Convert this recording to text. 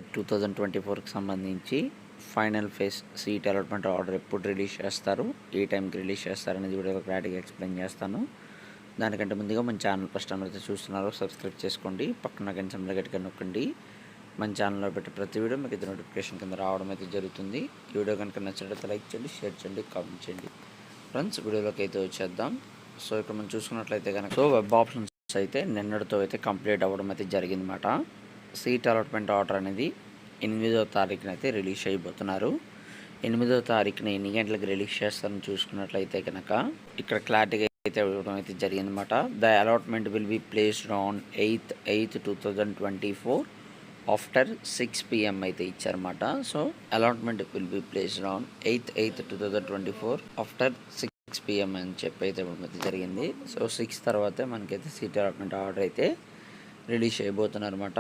2024కి సంబంధించి final phase seat allotment order ఎప్పుడు release చేస్తారు, ఏ టైంకి రిలీజ్ చేస్తారు అనేది వీడియోలో క్లారిటీగా ఎక్స్ప్లెయిన్ చేస్తాను. దానికంటే ముందుగా మన ఛానల్ ఫస్ట్ టైం అయితే చూస్తున్నారో సబ్స్క్రైబ్ చేసుకోండి, పక్కన గంట గట్టిగా నొక్కండి. మన ఛానల్లో పెట్టే ప్రతి వీడియో మీకు ఇది నోటిఫికేషన్ కింద రావడం అయితే జరుగుతుంది. ఈ వీడియో కనుక నచ్చినట్లయితే లైక్ చేయండి, షేర్ చేయండి, కామెంట్ చేయండి. ఫ్రెండ్స్, వీడియోలోకి అయితే వచ్చేద్దాం. సో ఇక్కడ మనం చూసుకున్నట్లయితే కనుక వెబ్ ఆప్షన్స్ అయితే నిన్నటితో అయితే కంప్లీట్ అవ్వడం అయితే జరిగిందన్నమాట. సీట్ అలాట్మెంట్ ఆర్డర్ అనేది 8వ తారీఖున అయితే రిలీజ్ అయిపోతున్నారు. 8వ తారీఖున ఎన్ని గంటలకు రిలీజ్ చేస్తారని చూసుకున్నట్లయితే కనుక ఇక్కడ క్లారిటీగా అయితే ఇవ్వడం అయితే జరిగిందన్నమాట. The allotment will be placed on 8th 2024 after 6 PM అయితే ఇచ్చారన్నమాట. So allotment will be placed on 8th 2024 after 6 PM అని చెప్పి అయితే ఇవ్వడం అయితే జరిగింది. సో 6 తర్వాతే మనకైతే సీట్ అలాట్మెంట్ ఆర్డర్ అయితే రిలీజ్ చేయబోతున్నారు అనమాట.